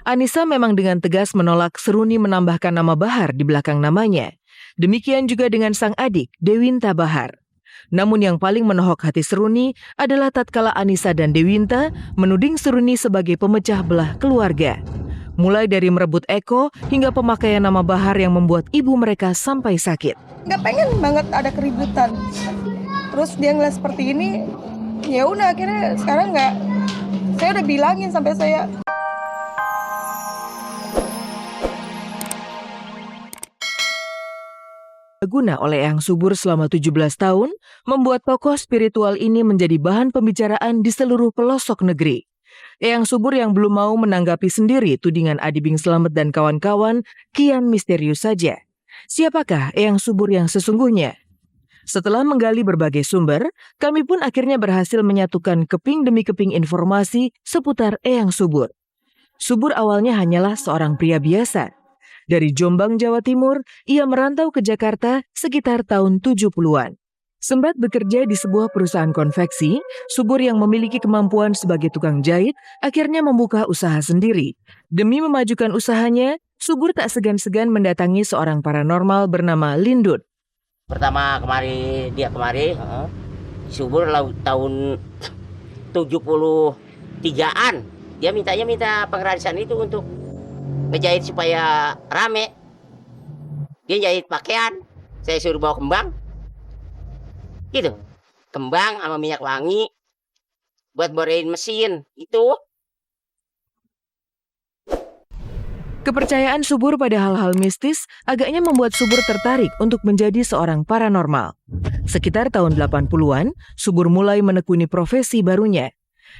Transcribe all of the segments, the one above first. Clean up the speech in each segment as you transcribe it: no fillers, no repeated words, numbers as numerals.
Anissa memang dengan tegas menolak Seruni menambahkan nama Bahar di belakang namanya. Demikian juga dengan sang adik, Dewinta Bahar. Namun yang paling menohok hati Seruni adalah tatkala Anissa dan Dewinta menuding Seruni sebagai pemecah belah keluarga. Mulai dari merebut Eko hingga pemakaian nama Bahar yang membuat ibu mereka sampai sakit. Nggak pengen banget ada keributan. Terus dia ngeliat seperti ini, ya udah akhirnya sekarang nggak. Saya udah bilangin sampai saya. Guna oleh Eyang Subur selama 17 tahun, membuat tokoh spiritual ini menjadi bahan pembicaraan di seluruh pelosok negeri. Eyang Subur yang belum mau menanggapi sendiri tudingan Adi Bing Slamet dan kawan-kawan kian misterius saja. Siapakah Eyang Subur yang sesungguhnya? Setelah menggali berbagai sumber, kami pun akhirnya berhasil menyatukan keping demi keping informasi seputar Eyang Subur. Subur awalnya hanyalah seorang pria biasa. Dari Jombang, Jawa Timur, ia merantau ke Jakarta sekitar tahun 70-an. Sempat bekerja di sebuah perusahaan konveksi, Subur yang memiliki kemampuan sebagai tukang jahit akhirnya membuka usaha sendiri. Demi memajukan usahanya, Subur tak segan-segan mendatangi seorang paranormal bernama Lindut. Pertama dia kemari, Subur tahun 73-an. Dia minta pengrajin itu untuk ngejahit supaya rame. Dia jahit pakaian, saya suruh bawa kembang. Gitu. Kembang sama minyak wangi buat borein mesin itu. Kepercayaan Subur pada hal-hal mistis agaknya membuat Subur tertarik untuk menjadi seorang paranormal. Sekitar tahun 80-an, Subur mulai menekuni profesi barunya.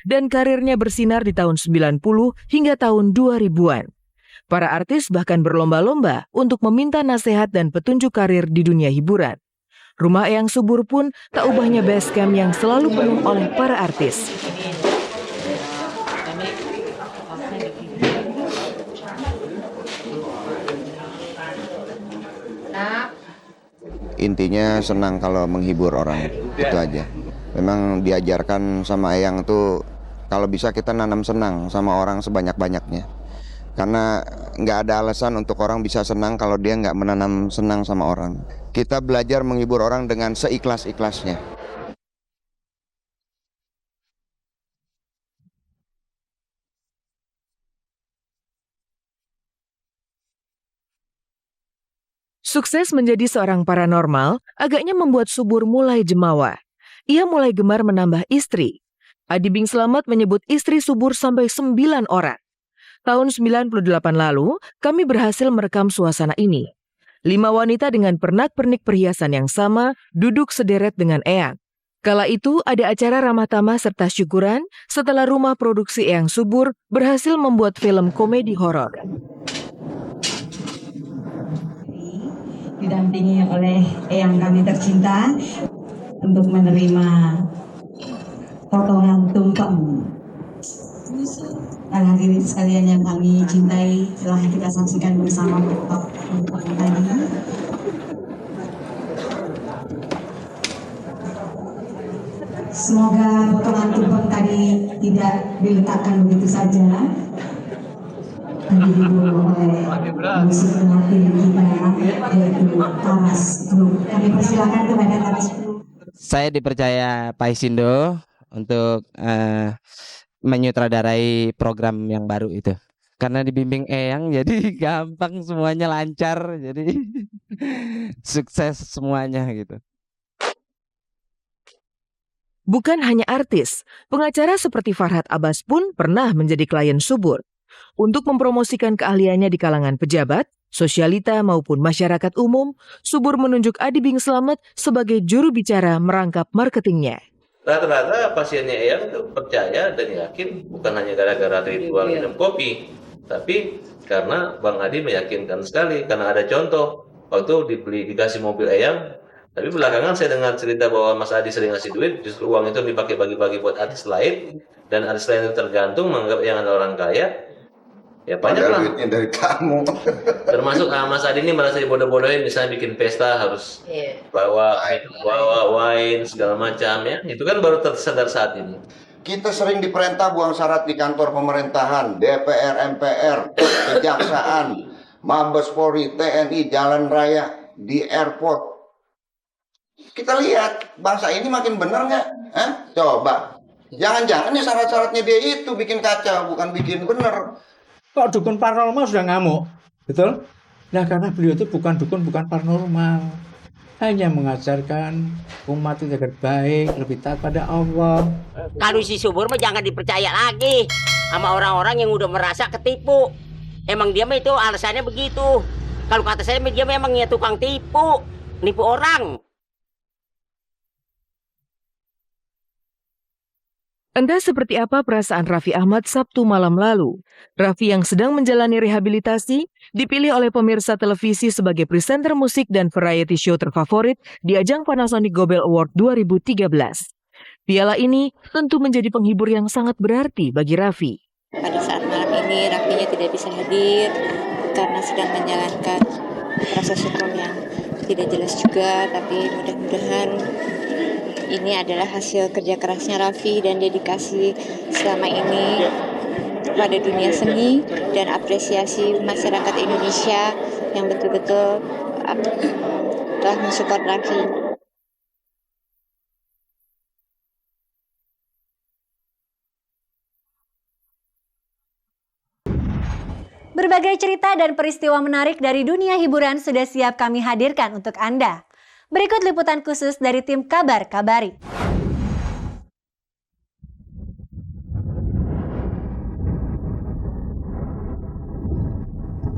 Dan karirnya bersinar di tahun 90 hingga tahun 2000-an. Para artis bahkan berlomba-lomba untuk meminta nasihat dan petunjuk karir di dunia hiburan. Rumah Eyang Subur pun tak ubahnya base camp yang selalu penuh oleh para artis. Intinya senang kalau menghibur orang, itu aja. Memang diajarkan sama Eyang tuh kalau bisa kita nanam senang sama orang sebanyak-banyaknya. Karena nggak ada alasan untuk orang bisa senang kalau dia nggak menanam senang sama orang. Kita belajar menghibur orang dengan seikhlas-ikhlasnya. Sukses menjadi seorang paranormal agaknya membuat Subur mulai jemawa. Ia mulai gemar menambah istri. Adi Bing Slamet menyebut istri Subur sampai 9 orang. Tahun 98 lalu, kami berhasil merekam suasana ini. 5 wanita dengan pernak-pernik perhiasan yang sama duduk sederet dengan Eyang. Kala itu ada acara ramah tamah serta syukuran setelah rumah produksi Eyang Subur berhasil membuat film komedi horor. Didampingi oleh Eyang kami tercinta untuk menerima potongan tumpeng. Dan hadirin sekalian yang kami cintai, telah kita saksikan bersama tumpeng tadi. Semoga potongan tumpeng tadi tidak diletakkan begitu saja. Dihibur oleh musik pengantin kita, yaitu Taras Group. Kami persilakan kepada Taras Group. Saya dipercaya Pak Isindo untuk menyutradarai program yang baru itu. Karena dibimbing Eyang jadi gampang, semuanya lancar, jadi sukses semuanya gitu. Bukan hanya artis, pengacara seperti Farhad Abbas pun pernah menjadi klien Subur. Untuk mempromosikan keahliannya di kalangan pejabat, sosialita maupun masyarakat umum, Subur menunjuk Adi Bing Slamet sebagai juru bicara merangkap marketingnya. Rata-rata pasiennya Eyang itu percaya dan yakin bukan hanya gara-gara ritual minum kopi, tapi karena Bang Adi meyakinkan sekali, karena ada contoh waktu dikasih mobil Eyang, tapi belakangan saya dengar cerita bahwa Mas Adi sering ngasih duit, justru uang itu dipakai bagi-bagi buat artis lain, dan artis lain itu tergantung menganggap yang ada orang kaya. Ya banyak lah. Duitnya dari kamu. Termasuk Mas Adi ini merasa dibodoh-bodohin, misalnya bikin pesta harus bawa wine segala macam ya. Itu kan baru tersadar saat ini. Kita sering diperintah buang syarat di kantor pemerintahan, DPR, MPR, Kejaksaan, Mabes Polri, TNI, jalan raya, di airport. Kita lihat bangsa ini makin benar nggak? Coba. Jangan-jangan ya syarat-syaratnya dia itu bikin kacau, bukan bikin benar. Kok dukun paranormal sudah ngamuk, betul? Nah, karena beliau itu bukan dukun, bukan paranormal. Hanya mengajarkan umat itu agar baik, lebih taat pada Allah. Kalau si Subur mah jangan dipercaya lagi sama orang-orang yang udah merasa ketipu. Emang dia mah itu alasannya begitu. Kalau kata saya dia memang ya tukang tipu, nipu orang. Entah seperti apa perasaan Raffi Ahmad Sabtu malam lalu. Raffi yang sedang menjalani rehabilitasi dipilih oleh pemirsa televisi sebagai presenter musik dan variety show terfavorit di ajang Panasonic Gobel Award 2013. Piala ini tentu menjadi penghibur yang sangat berarti bagi Raffi. Pada saat malam ini Raffinya tidak bisa hadir karena sedang menjalankan proses hukum yang tidak jelas juga, tapi mudah-mudahan ini adalah hasil kerja kerasnya Raffi dan dedikasi selama ini pada dunia seni dan apresiasi masyarakat Indonesia yang betul-betul telah mensupport Raffi. Berbagai cerita dan peristiwa menarik dari dunia hiburan sudah siap kami hadirkan untuk Anda. Berikut liputan khusus dari tim Kabar Kabari.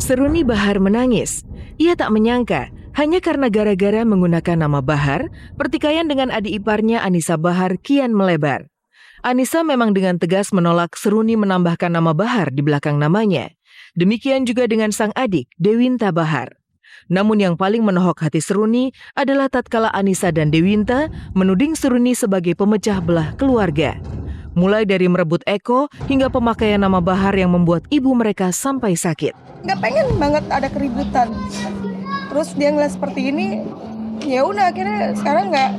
Seruni Bahar menangis. Ia tak menyangka, hanya karena gara-gara menggunakan nama Bahar, pertikaian dengan adik iparnya Anissa Bahar kian melebar. Anissa memang dengan tegas menolak Seruni menambahkan nama Bahar di belakang namanya. Demikian juga dengan sang adik, Dewinta Bahar. Namun yang paling menohok hati Seruni adalah tatkala Anissa dan Dewinta menuding Seruni sebagai pemecah belah keluarga. Mulai dari merebut Eko hingga pemakaian nama Bahar yang membuat ibu mereka sampai sakit. Nggak pengen banget ada keributan. Terus dia ngeliat seperti ini, ya udah akhirnya sekarang nggak.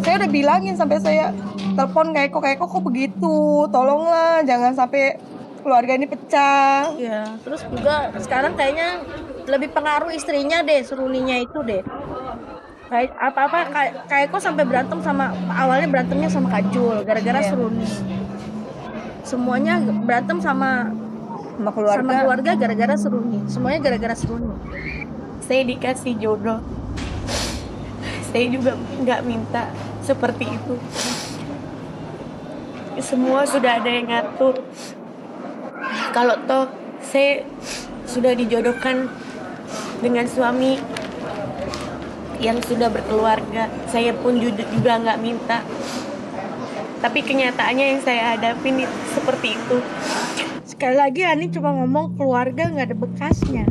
Saya udah bilangin sampai saya telepon ke Eko kok begitu, tolonglah jangan sampai keluarga ini pecah. Ya, terus juga sekarang kayaknya lebih pengaruh istrinya deh, Seruninya itu deh. Kayak apa-apa kayak kok sampai berantem awalnya berantemnya sama Kak Jul gara-gara Seruni. Semuanya berantem sama keluarga gara-gara Seruni. Semuanya gara-gara Seruni. Saya dikasih jodoh. Saya juga nggak minta seperti itu. Semua sudah ada yang ngatur. Kalau toh saya sudah dijodohkan dengan suami yang sudah berkeluarga, saya pun juga nggak minta. Tapi kenyataannya yang saya hadapin seperti itu. Sekali lagi Ani cuma ngomong keluarga nggak ada bekasnya.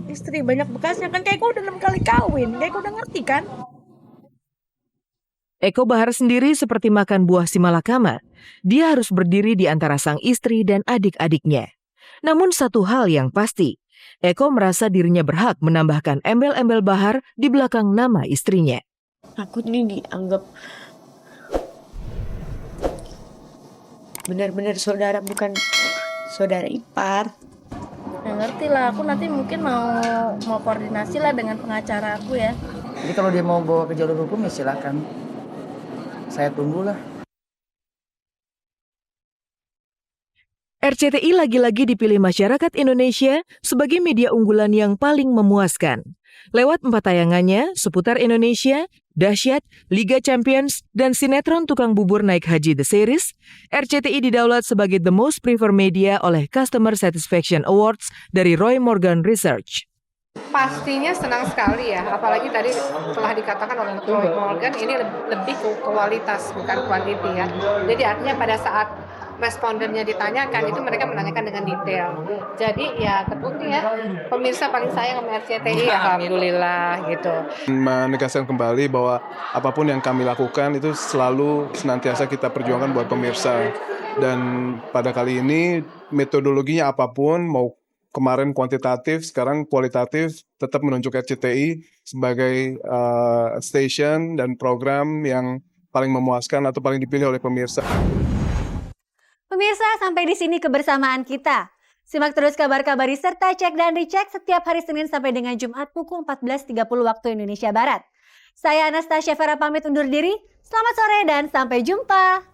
Istri banyak bekasnya kan, kayak udah 6 kali kawin, kayak udah ngerti kan? Eko Bahar sendiri seperti makan buah si malakama. Dia harus berdiri di antara sang istri dan adik-adiknya. Namun satu hal yang pasti, Eko merasa dirinya berhak menambahkan embel-embel Bahar di belakang nama istrinya. Aku ini dianggap benar-benar saudara, bukan saudara ipar. Ya ngerti lah, aku nanti mungkin mau koordinasi lah dengan pengacara aku ya. Jadi kalau dia mau bawa ke jalur hukum ya silakan. Saya tunggulah. RCTI lagi-lagi dipilih masyarakat Indonesia sebagai media unggulan yang paling memuaskan. Lewat 4 tayangannya seputar Indonesia, Dahsyat, Liga Champions, dan sinetron Tukang Bubur Naik Haji The Series, RCTI didaulat sebagai the most preferred media oleh Customer Satisfaction Awards dari Roy Morgan Research. Pastinya senang sekali ya, apalagi tadi telah dikatakan oleh Roy Morgan ini lebih ke kualitas bukan kuantiti ya. Jadi artinya pada saat respondennya ditanyakan itu mereka menanyakan dengan detail. Jadi ya terbukti ya, pemirsa paling sayang sama RCTI, alhamdulillah gitu. Menegaskan kembali bahwa apapun yang kami lakukan itu selalu senantiasa kita perjuangkan buat pemirsa. Dan pada kali ini metodologinya apapun, mau kemarin kuantitatif, sekarang kualitatif, tetap menunjuk RCTI sebagai station dan program yang paling memuaskan atau paling dipilih oleh pemirsa. Pemirsa, sampai di sini kebersamaan kita. Simak terus kabar-kabari serta cek dan recheck setiap hari Senin sampai dengan Jumat pukul 14.30 waktu Indonesia Barat. Saya Anastasia Vera pamit undur diri. Selamat sore dan sampai jumpa.